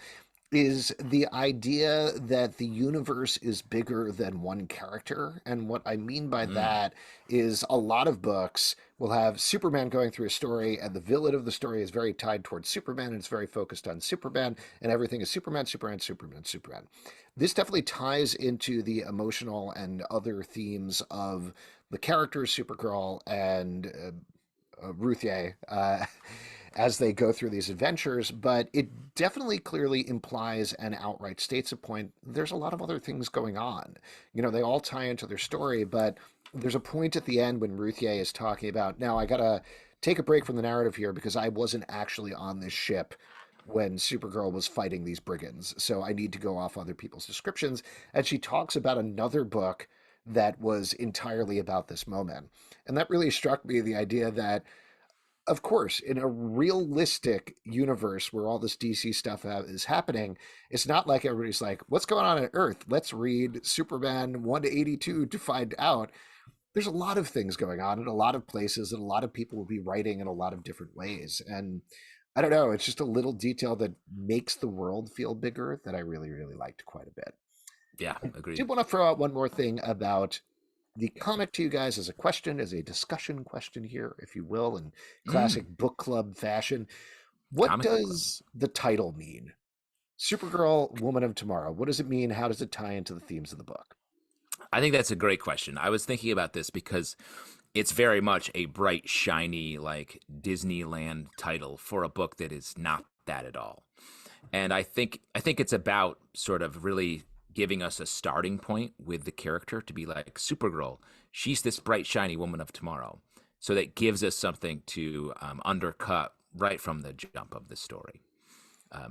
is the idea that the universe is bigger than one character. And what I mean by that is a lot of books will have Superman going through a story, and the villain of the story is very tied towards Superman, and it's very focused on Superman, and everything is Superman, Superman, Superman, Superman. This definitely ties into the emotional and other themes of the characters Supergirl and Ruthye as they go through these adventures, but it definitely clearly implies and outright states a point. There's a lot of other things going on. You know, they all tie into their story, but there's a point at the end when Ruthye is talking about, now I gotta take a break from the narrative here because I wasn't actually on this ship when Supergirl was fighting these brigands, so I need to go off other people's descriptions. And she talks about another book that was entirely about this moment. And that really struck me, the idea that, of course, in a realistic universe where all this DC stuff is happening, it's not like everybody's like, what's going on Earth? Let's read Superman 1 to 82 to find out. There's a lot of things going on in a lot of places, and a lot of people will be writing in a lot of different ways. And I don't know, it's just a little detail that makes the world feel bigger that I really, really liked quite a bit. Yeah, I agreed. did want to throw out one more thing about the comic to you guys as a question, as a discussion question here, if you will, in classic book club fashion. What Comic book club. does the title mean? Supergirl, Woman of Tomorrow. What does it mean? How does it tie into the themes of the book? I think that's a great question. I was thinking about this because it's very much a bright, shiny, like Disneyland title for a book that is not that at all. And I think it's about sort of really giving us a starting point with the character to be like, Supergirl, she's this bright, shiny woman of tomorrow. So that gives us something to undercut right from the jump of the story.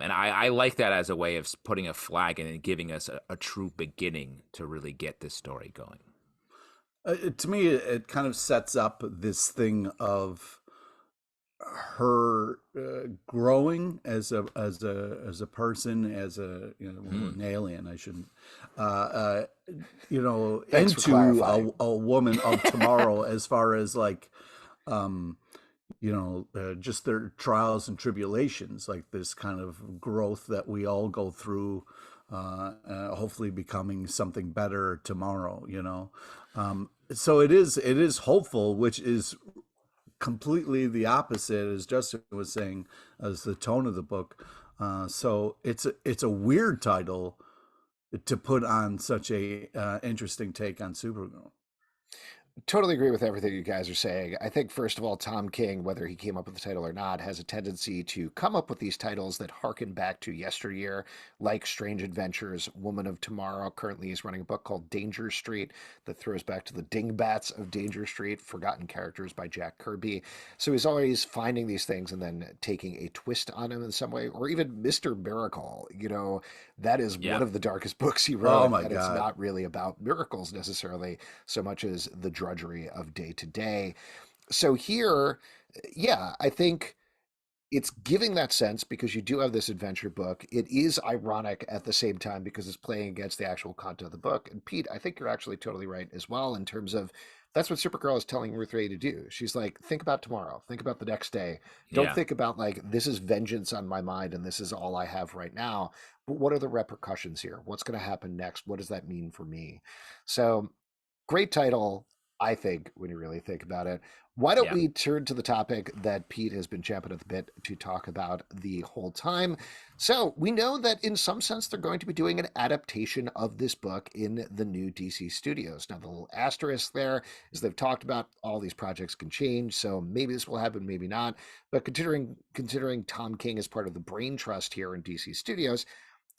And I like that as a way of putting a flag in and giving us a true beginning to really get this story going. To me, it kind of sets up this thing of her growing as a person, as a an alien. I shouldn't, Thanks for into clarifying. a woman of tomorrow, as far as like, just their trials and tribulations, like this kind of growth that we all go through, hopefully becoming something better tomorrow, so it is hopeful, which is completely the opposite, as Justin was saying, as the tone of the book. So it's a weird title to put on such a interesting take on Supergirl. Totally agree with everything you guys are saying. I think, first of all, Tom King, whether he came up with the title or not, has a tendency to come up with these titles that harken back to yesteryear, like Strange Adventures, Woman of Tomorrow. Currently, he's running a book called Danger Street that throws back to the dingbats of Danger Street, forgotten characters by Jack Kirby. So he's always finding these things and then taking a twist on them in some way. Or even Mr. Miracle, that is one of the darkest books he wrote. Oh my and it's God. not really about miracles necessarily so much as the drudgery of day to day. So here, yeah, I think it's giving that sense because you do have this adventure book. It is ironic at the same time because it's playing against the actual content of the book. And Pete, I think you're actually totally right as well in terms of that's what Supergirl is telling Ruthye to do. She's like, think about tomorrow, think about the next day. Don't Yeah. think about like, this is vengeance on my mind and this is all I have right now. But what are the repercussions here? What's going to happen next? What does that mean for me? So great title, I think, when you really think about it. Why don't Yeah. we turn to the topic that Pete has been champing at the bit to talk about the whole time? So we know that in some sense they're going to be doing an adaptation of this book in the new DC studios. Now the little asterisk there is they've talked about all these projects can change, so maybe this will happen, maybe not. But considering Tom King is part of the brain trust here in DC studios,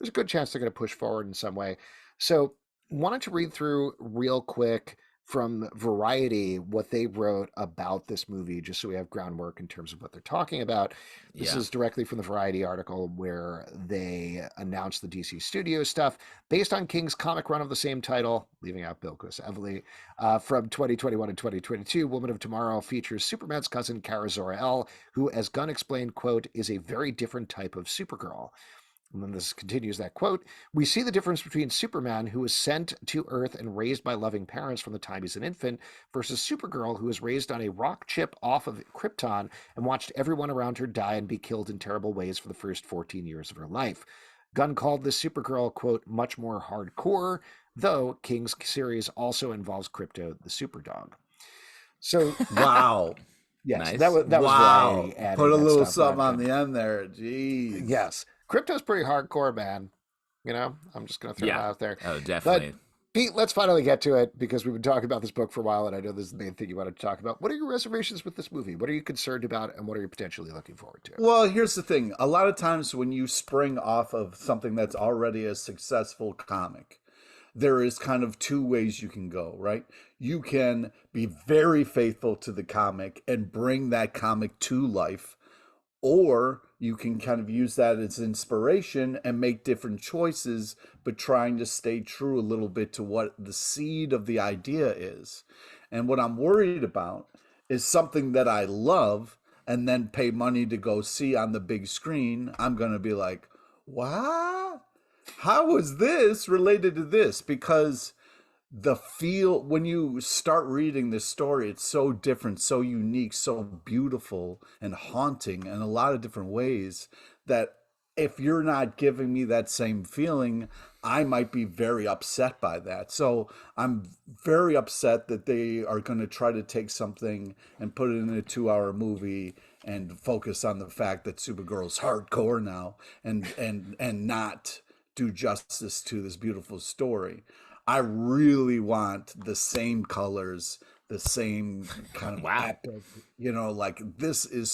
there's a good chance they're going to push forward in some way. So wanted to read through real quick from Variety what they wrote about this movie, just so we have groundwork in terms of what they're talking about. This Yeah. is directly from the Variety article where they announced the DC Studios stuff based on King's comic run of the same title, leaving out Bilquis Evely, from 2021 and 2022. Woman of Tomorrow features Superman's cousin Kara Zor-El, who, as Gunn explained, quote, is a very different type of Supergirl. And then this continues that quote. We see the difference between Superman, who was sent to Earth and raised by loving parents from the time he's an infant, versus Supergirl, who was raised on a rock chip off of Krypton and watched everyone around her die and be killed in terrible ways for the first 14 years of her life. Gunn called this Supergirl, quote, much more hardcore, though King's series also involves Krypto, the superdog. So, Wow. yes, Nice. that was Wow. Variety adding Put a that little stuff something on but the end there. Jeez. yes, Krypto's pretty hardcore, man. I'm just going to throw it Yeah. out there. Oh, definitely. Pete, let's finally get to it because we've been talking about this book for a while, and I know this is the main thing you wanted to talk about. What are your reservations with this movie? What are you concerned about, and what are you potentially looking forward to? Well, here's the thing. A lot of times when you spring off of something that's already a successful comic, there is kind of two ways you can go, right? You can be very faithful to the comic and bring that comic to life, or you can kind of use that as inspiration and make different choices, but trying to stay true a little bit to what the seed of the idea is. And what I'm worried about is something that I love and then pay money to go see on the big screen. I'm going to be like, what? How is this related to this? Because the feel when you start reading this story, it's so different, so unique, so beautiful and haunting in a lot of different ways that if you're not giving me that same feeling, I might be very upset by that. So I'm very upset that they are going to try to take something and put it in a 2-hour movie and focus on the fact that Supergirl's hardcore now and not do justice to this beautiful story. I really want the same colors, the same kind of Wow. epic, like this is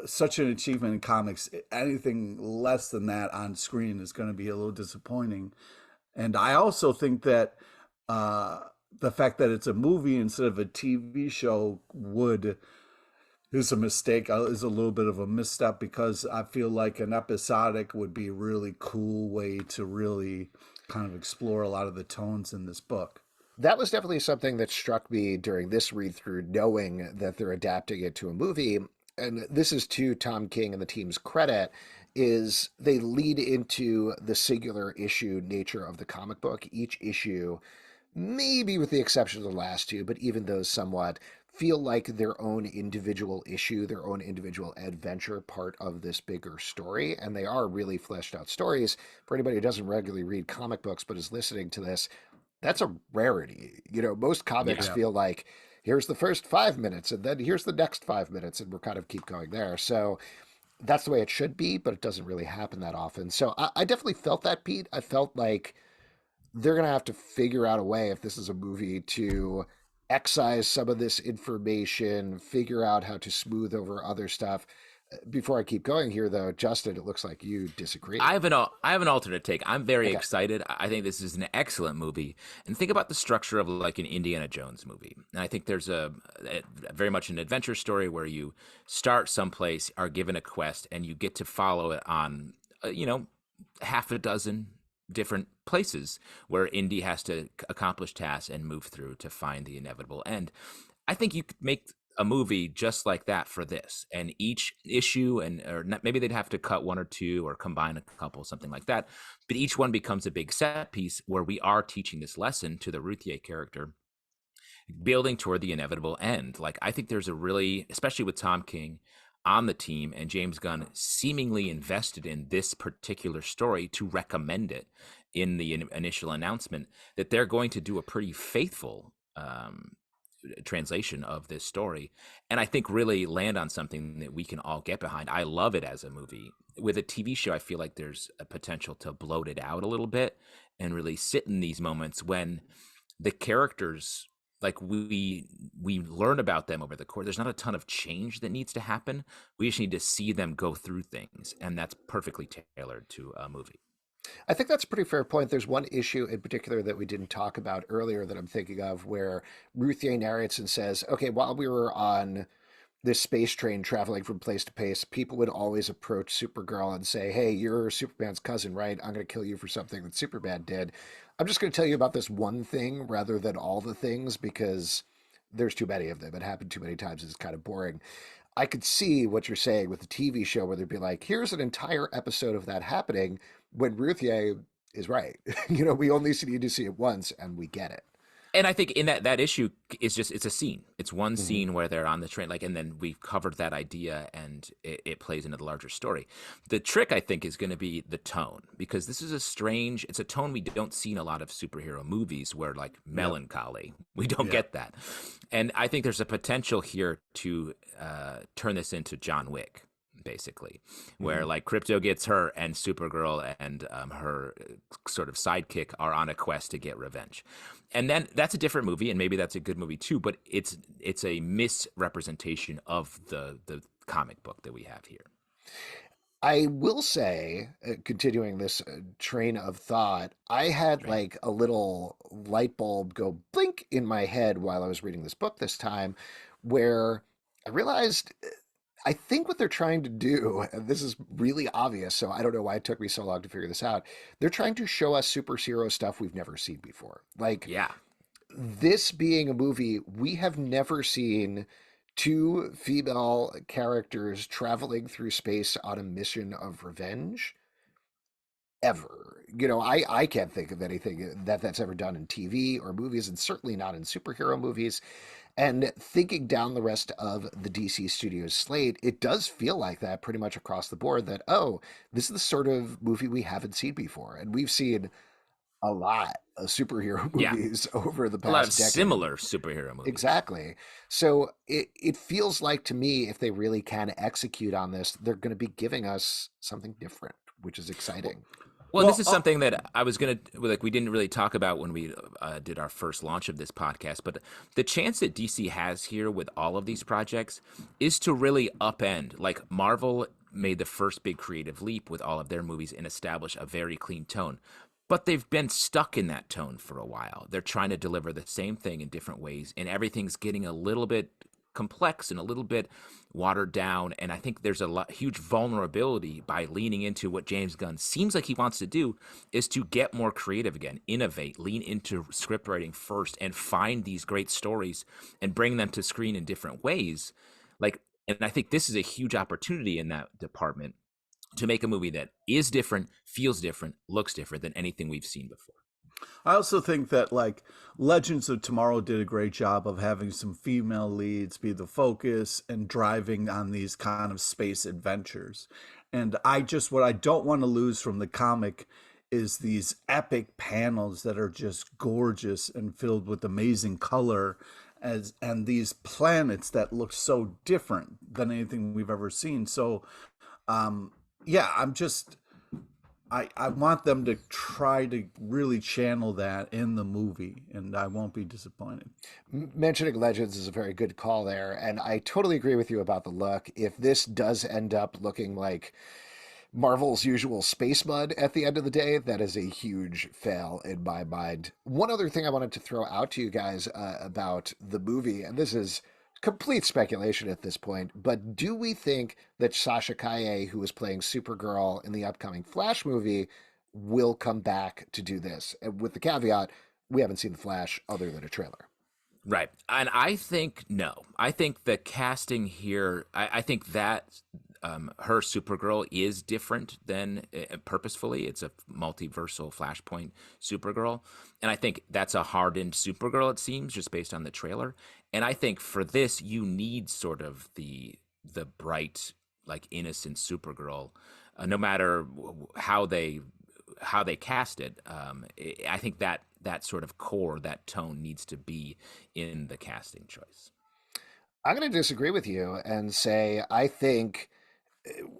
such an achievement in comics. Anything less than that on screen is going to be a little disappointing. And I also think that uh, the fact that it's a movie instead of a TV show is a mistake, is a little bit of a misstep, because I feel like an episodic would be a really cool way to really kind of explore a lot of the tones in this book. That was definitely something that struck me during this read through, knowing that they're adapting it to a movie. And this is to Tom King and the team's credit, is they lead into the singular issue nature of the comic book. Each issue, maybe with the exception of the last two, but even those somewhat, feel like their own individual issue, their own individual adventure, part of this bigger story. And they are really fleshed out stories. For anybody who doesn't regularly read comic books but is listening to this, that's a rarity. Most comics Yeah. feel like here's the first 5 minutes and then here's the next 5 minutes, and we're kind of keep going there. So that's the way it should be, but it doesn't really happen that often. So I definitely felt that, Pete. I felt like they're going to have to figure out a way, if this is a movie, to excise some of this information, figure out how to smooth over other stuff. Before I keep going here, though, Justin, it looks like you disagree. I have an alternate take. I'm very Okay. excited. I think this is an excellent movie. And think about the structure of like an Indiana Jones movie. And I think there's a very much an adventure story where you start someplace, are given a quest, and you get to follow it on, half a dozen different places where Indy has to accomplish tasks and move through to find the inevitable end. I think you could make a movie just like that for this, and each issue, or not, maybe they'd have to cut one or two or combine a couple, something like that, but each one becomes a big set piece where we are teaching this lesson to the Ruthye character, building toward the inevitable end. Like, I think there's a really, especially with Tom King on the team and James Gunn seemingly invested in this particular story to recommend it in the initial announcement, that they're going to do a pretty faithful translation of this story, and I think really land on something that we can all get behind. I love it as a movie. With a TV show, I feel like there's a potential to bloat it out a little bit and really sit in these moments when the characters, like, we learn about them over the course. There's not a ton of change that needs to happen. We just need to see them go through things, and that's perfectly tailored to a movie. I think that's a pretty fair point. There's one issue in particular that we didn't talk about earlier that I'm thinking of, where Ruthye narrates and says, okay, while we were on this space train traveling from place to place, people would always approach Supergirl and say, hey, you're Superman's cousin, right? I'm going to kill you for something that Superman did. I'm just going to tell you about this one thing rather than all the things, because there's too many of them. It happened too many times. It's kind of boring. I could see what you're saying with the TV show, where they'd be like, here's an entire episode of that happening, when Ruthye is right. We only need to see it once and we get it. And I think in that issue is just, it's a scene. It's one Mm-hmm. scene where they're on the train, like, and then we've covered that idea, and it plays into the larger story. The trick, I think, is going to be the tone, because this is it's a tone we don't see in a lot of superhero movies, where, like, melancholy. We don't get that. And I think there's a potential here to turn this into John Wick, basically, where like Crypto gets hurt and Supergirl and her sort of sidekick are on a quest to get revenge. And then that's a different movie, and maybe that's a good movie too, but it's a misrepresentation of the comic book that we have here. I will say, continuing this train of thought, I had like a little light bulb go blink in my head while I was reading this book this time, where I realized I think what they're trying to do, and this is really obvious, so I don't know why it took me so long to figure this out. They're trying to show us superhero stuff we've never seen before. Like Yeah. this being a movie, we have never seen two female characters traveling through space on a mission of revenge ever. I can't think of anything that's ever done in TV or movies, and certainly not in superhero movies. And thinking down the rest of the DC Studios slate, it does feel like that pretty much across the board that, oh, this is the sort of movie we haven't seen before. And we've seen a lot of superhero Yeah. movies over the A lot of past decade. similar superhero movies. Exactly. So it feels like to me, if they really can execute on this, they're going to be giving us something different, which is exciting. Well, this is something that I was going to, like, we didn't really talk about when we did our first launch of this podcast, but the chance that DC has here with all of these projects is to really upend. Like, Marvel made the first big creative leap with all of their movies and establish a very clean tone. But they've been stuck in that tone for a while. They're trying to deliver the same thing in different ways, and everything's getting a little bit complex and a little bit watered down. And I think there's a huge vulnerability by leaning into what James Gunn seems like he wants to do, is to get more creative again, innovate, lean into script writing first, and find these great stories and bring them to screen in different ways. And I think this is a huge opportunity in that department to make a movie that is different, feels different, looks different than anything we've seen before. I also think that like Legends of Tomorrow did a great job of having some female leads be the focus and driving on these kind of space adventures. And what I don't want to lose from the comic is these epic panels that are just gorgeous and filled with amazing color, and these planets that look so different than anything we've ever seen. So I want them to try to really channel that in the movie, and I won't be disappointed. Mentioning Legends is a very good call there, and I totally agree with you about the look. If this does end up looking like Marvel's usual space mud at the end of the day, that is a huge fail in my mind. One other thing I wanted to throw out to you guys about the movie, and this is complete speculation at this point, but do we think that Sasha Calle, who is playing Supergirl in the upcoming Flash movie, will come back to do this? And with the caveat, we haven't seen the Flash other than a trailer. Right. And I think no. I think the casting here, I think that her Supergirl is different than purposefully. It's a multiversal Flashpoint Supergirl. And I think that's a hardened Supergirl, it seems, just based on the trailer. And I think for this, you need sort of the bright, like, innocent Supergirl, no matter how they cast it. I think that sort of core, that tone needs to be in the casting choice. I'm going to disagree with you and say I think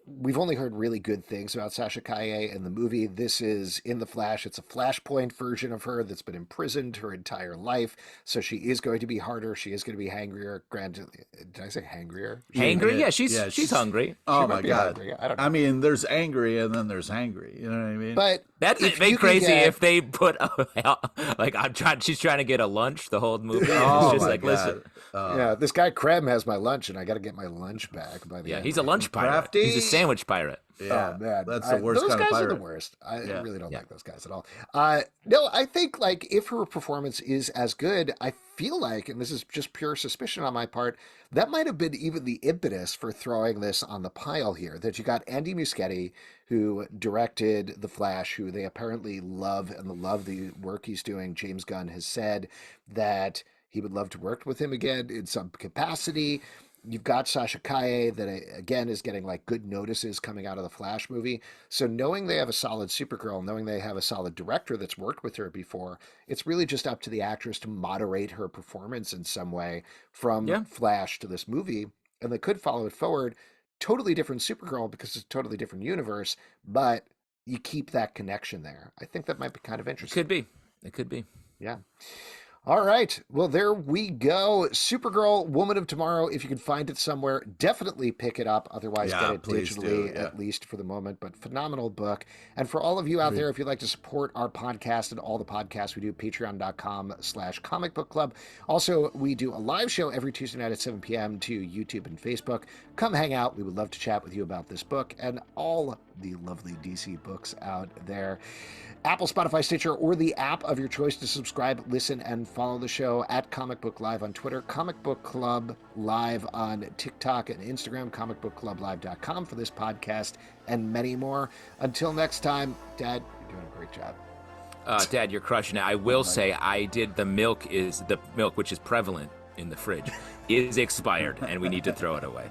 we've only heard really good things about Sasha Calle in the movie. This is in the Flash. It's a Flashpoint version of her that's been imprisoned her entire life. So she is going to be harder. She is going to be hangrier. Granted, did I say hangrier? Hangry? Yeah, she's hungry. Oh my God. Hungry. I don't know. I mean, there's angry and then there's hangry. You know what I mean? But That'd be crazy if they put she's trying to get a lunch the whole movie. And it's just like, God. listen. Yeah, this guy Krem has my lunch, and I got to get my lunch back by the end. He's a lunch pirate. Crafty. He's a sandwich pirate. Yeah, Oh man, that's the worst those kind of guys pirate. are the worst. I really don't Yeah. like those guys at all. No, I think like if her performance is as good, I feel like, and this is just pure suspicion on my part, that might have been even the impetus for throwing this on the pile here. That you got Andy Muschietti, who directed The Flash, who they apparently love and love the work he's doing. James Gunn has said that he would love to work with him again in some capacity. You've got Sasha Calle that, again, is getting like good notices coming out of the Flash movie. So knowing they have a solid Supergirl, knowing they have a solid director that's worked with her before, it's really just up to the actress to moderate her performance in some way from Flash to this movie. And they could follow it forward. Totally different Supergirl because it's a totally different universe, but you keep that connection there. I think that might be kind of interesting. It could be. Yeah. All right. Well, there we go. Supergirl, Woman of Tomorrow. If you can find it somewhere, definitely pick it up. Otherwise, Yeah, get it please digitally, do, yeah. at least for the moment. But phenomenal book. And for all of you out there, if you'd like to support our podcast and all the podcasts we do, patreon.com/comic book club. Also, we do a live show every Tuesday night at 7 p.m. to YouTube and Facebook. Come hang out. We would love to chat with you about this book and all the lovely DC books out there. Apple, Spotify, Stitcher, or the app of your choice to subscribe, listen, and follow the show at Comic Book Live on Twitter, Comic Book Club Live on TikTok and Instagram, comicbookclublive.com for this podcast, and many more. Until next time, Dad, you're doing a great job. Dad, you're crushing it. I will say I did the milk, which is prevalent in the fridge, is expired, and we need to throw it away.